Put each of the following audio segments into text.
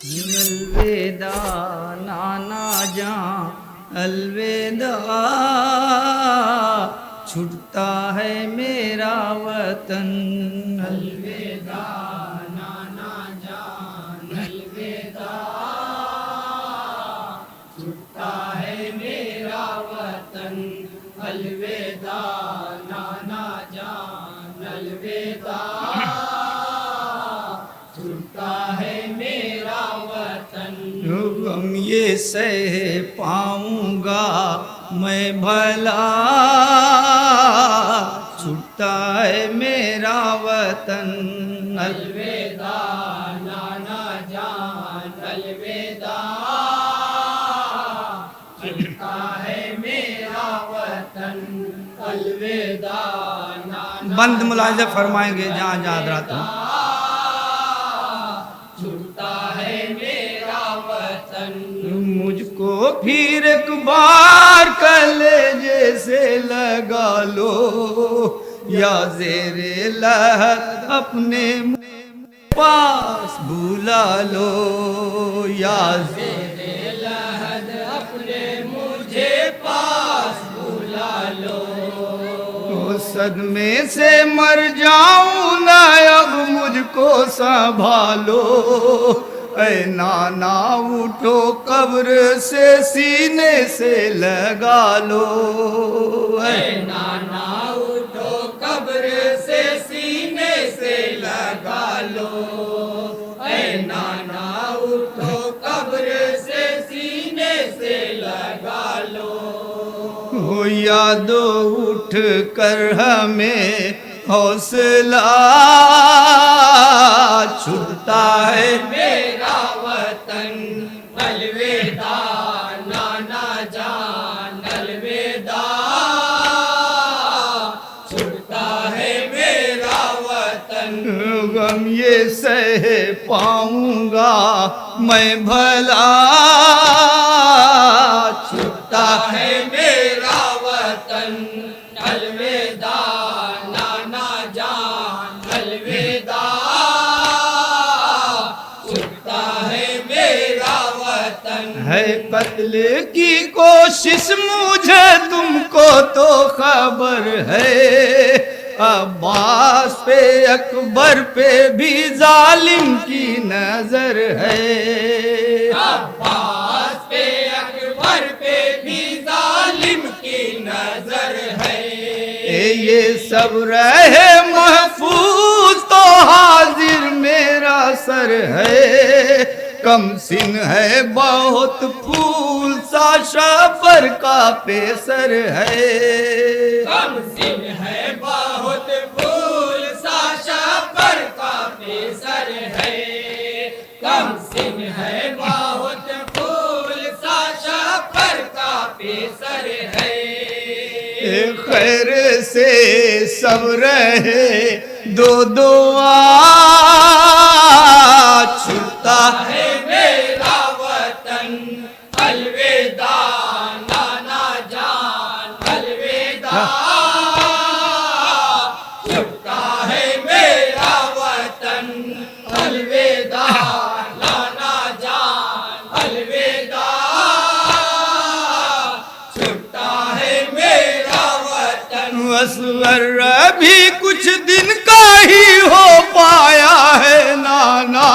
अलविदा नाना जान, अलविदा छूटता है मेरा वतन। अलविदा नाना जान, अलविदा छूटता है मेरा वतन। अलविदा नाना जान, अलविदा छूटता है मेरा वतन। गम ये सह पाऊंगा मैं भला, छूटता है मेरा वतन। अलविदा नाना जान, अलविदा छूटता है मेरा वतन। अलविदा नाना बंद मुलाहिजा फरमाएंगे जहाँ जहाँ हज़रात हो। छूटता है मेरा वतन। मुझको फिर एक बार कलेजे से लगा लो, या ज़ेरे लहद अपने पास बुला लो, या ज़ेरे लहद अपने मुझे पास बुला लो। सदमे से मर जाऊं ना अब मुझको संभालो, ऐ नाना उठो कब्र से सीने से लगा लो। ऐ नाना उठो कब्र से सीने से लगा लो। ऐ नाना उठो कब्र से सीने से लगा लो। हो यादो उठ कर हमें हौसला, छूटता है मेरा वतन। अलविदा नाना जान, अलविदा छूटता है मेरा वतन। गम ये सह पाऊंगा मैं भला, छूटता है मेरा वतन। अलविदा नाना जान, अलविदा छूटता है मेरा वतन। है कत्ल की कोशिश मुझे तुमको तो खबर है, अब्बास पे अकबर पे भी जालिम की नजर है। अब्बास पे अकबर पे भी जालिम की नजर है। ये सब रहे महफूज तो हाजिर मेरा सर है, कम सिन है बहुत फूल सा शबर का पेसर है। कम सिन है बहुत फूल सा शबर का पेसर है। कम सिन है बहुत फूल सा शबर का पेसर है। खैर से सब रहे दो दुआ, छूटता है मेरा वतन। अलविदा नाना जान, अलविदा छूटता है मेरा वतन। अलविदा नाना जान, अलविदा छूटता है मेरा वतन। असगर भी कुछ दिन का ही हो पाया है नाना,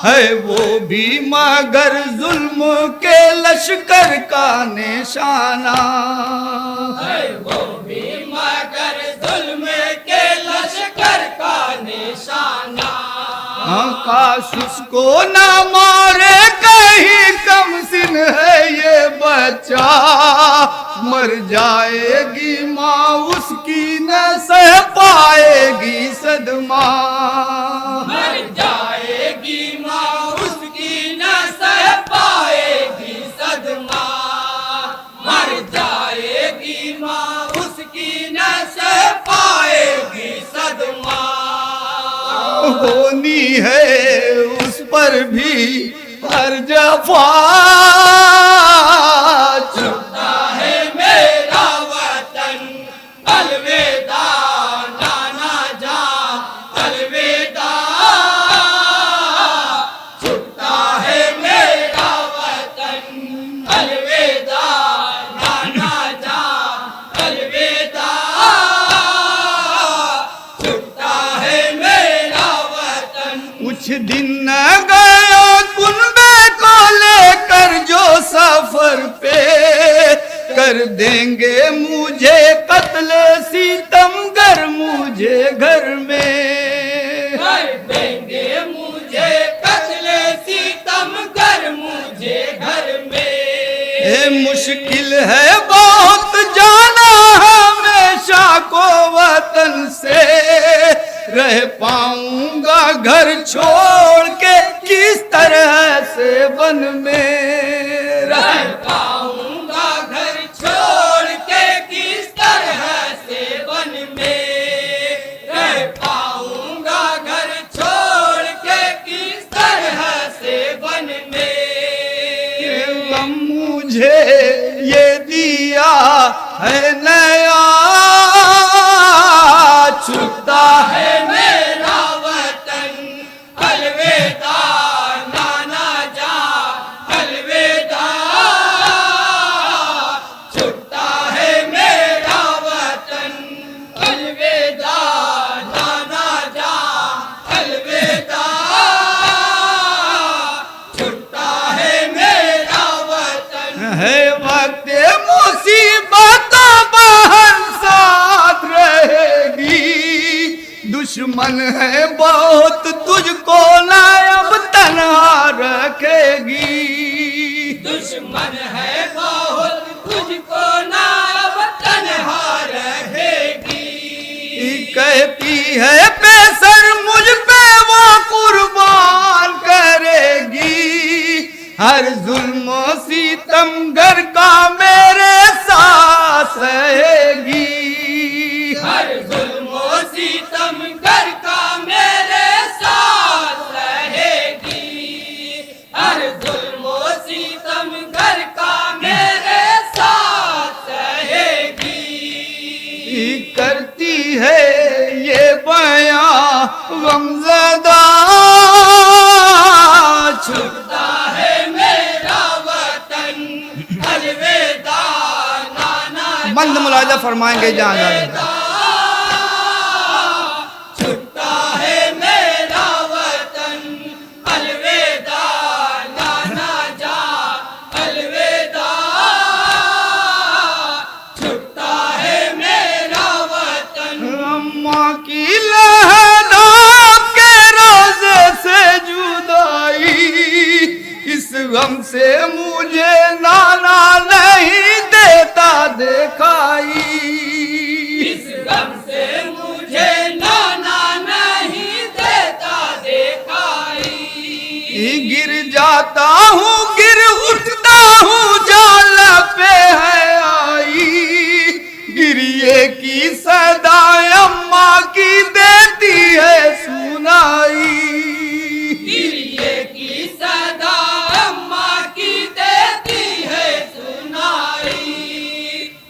है वो भी मगर जुल्म के लश्कर का निशाना। है वो भी मगर जुल्म के लश्कर का निशाना। काश उसको ना मारे कहीं कम सिन है ये बच्चा, मर जाएगी माँ उसकी न सह पाएगी सदमा। मर जाएगी माँ उसकी न सह पाएगी सदमा। मर जाएगी माँ उसकी न सह पाएगी सदमा। होनी है उस पर भी हर जफा, छूटता है मेरा वतन। अलविदा नाना जान, अलविदा छूटता दिन न गया कुनबे को लेकर जो सफर पे, कर देंगे मुझे कत्ल सितमगर मुझे घर में, कर देंगे मुझे कत्ल सितमगर मुझे घर में। मुश्किल है बहुत जाना हमेशा को वतन से, रह पाऊंगा घर छोड़ के किस तरह से वन में, रह पाऊंगा घर छोड़ के किस तरह से वन में, रह पाऊंगा घर छोड़ के किस तरह से वन में। मुझे ये दिया है नया, छुट्टा है मेरा वतन, अलविदा नाना जा, अलविदा। छुट्टा है मेरा वतन, अलविदा नाना जा, अलविदा। छुट्टा है मेरा वतन। है वक्त मुसीबतों बहन साथ रहेगी, दुश्मन है बहुत तुझको ना अब तन्हा रखेगी, दुश्मन है बहुत तुझको ना अब तन्हा रहेगी। कहती है बेसर मुझ पे वो कुर्बान करेगी, हर जुल्म सितमगर का मेरे साथ रहेगी, हर जुल्म सितमगर का मेरे साथ रहेगी, हर जुल्म सितमगर का मेरे साथ रहेगी। करती है ये बयां गमज़दा, छुट्टा है मेरा वतन, अलविदा नाना। मंद मुलाहिजा फरमाएंगे जहाँ जाएगा। छुट्टा है मेरा वतन, अलविदा नाना जा, अलविदा। छुट्टा है मेरा वतन। अम्मा की लहरों के रोज़े से जुदाई, इस गम से मुझे नाना नहीं देता दिखाई, इस गम से मुझे नाना नहीं देता दिखाई। गिर जाता हूँ गिर उठता हूँ जाल पे है आई, गिरिए की सदा अम्मा की देती है सुनाई, गिरिए की सदा अम्मा की देती है सुनाई,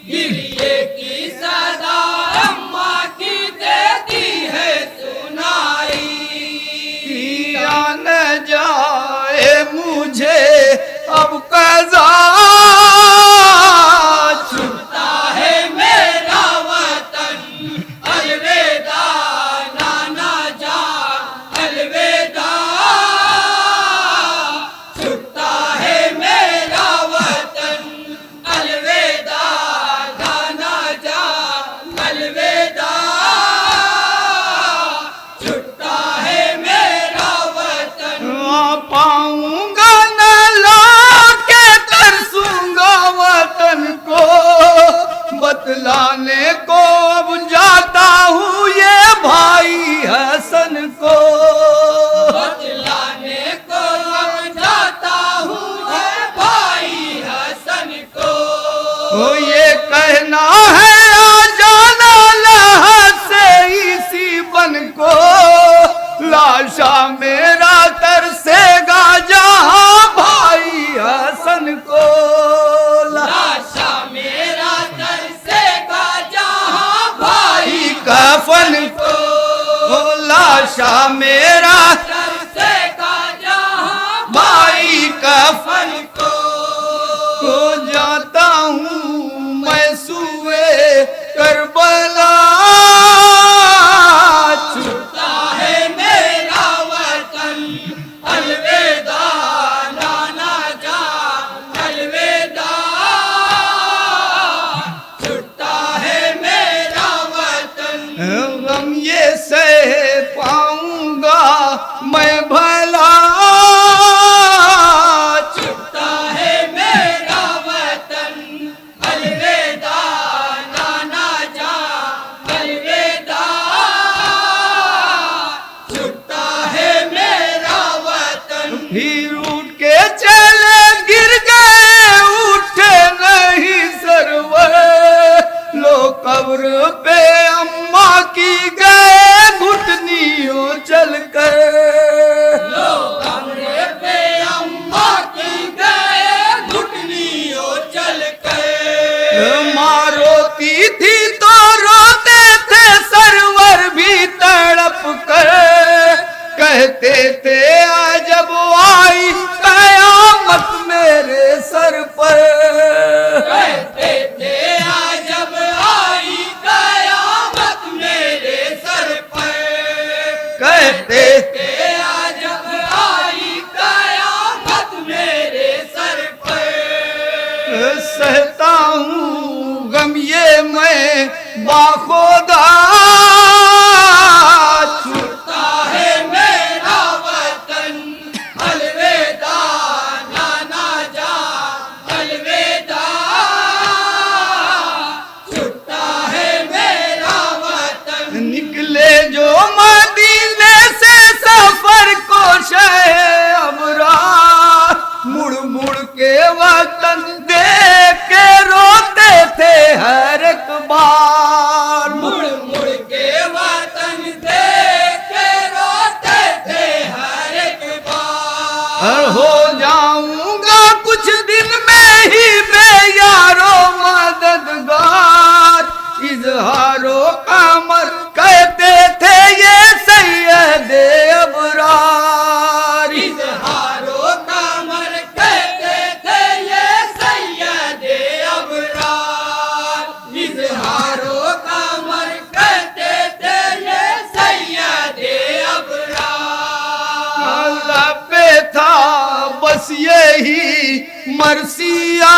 गिरिए की सदा अम्मा की देती है सुनाई। पिया न जाए मुझे अब कज़ा, छुट्टा है मेरा वतन, अलविदा नाना जा, अलविदा। छुट्टा है मेरा वतन, अलविदा नाना जा, अलविदा। छुट्टा है मेरा वतन। पाऊंगा न लौटे तरसूंगा वतन को, बतलाने को अब जाता हूँ ये भाई हसन को, बतलाने को अब जाता हूँ है भाई हसन को। ये कहना है आ जाना लहर से इसी बन को, लाशा मेरा तरसेगा जहाँ भाई हसन को, लाशा मेरा तरसेगा जहाँ भाई कफन को, लाशा मेरा तरसेगा जहाँ भाई कफन को। जाता हूँ मैं सुए करबला, छुट्टा है मेरा वतन, लूट के चले गिर गए उठे नहीं सरवर, लो कब्र पे अम्मा की गए घुटनियों चल कर, लो कमरे पे अम्मा की गए घुटनियों चल कर। माँ रोती थी तो रोते थे सरवर भी तड़प कर, कहते थे आज जब आई कयामत मेरे सर पर, कहते थे आज जब आई कयामत मेरे सर पर, कहते थे आज जब आई कयामत मेरे सर पर। सहता हूँ गम ये मैं बाखुदा, छूटता है मेरा वतन अलविदा नाना जान अलविदा, छूटता है मेरा वतन। निकले जो मदीने से सफर को शह अबरार, मुड़ मुड़ के वतन देख के रोते थे हर एक बार, मुड़ मुड़ के वतन देख के रोते थे हर एक बार। हो जाऊंगा कुछ दिन में ही बेयारो मददगार, इजहारो कमर कहते थे ये सैयद अबरार, इजहारो कमर कहते थे ये सैयद अबरार, इजहारो कमर कहते थे ये सैयद अबरार। अल्लाह पे था बस यही मर्सिया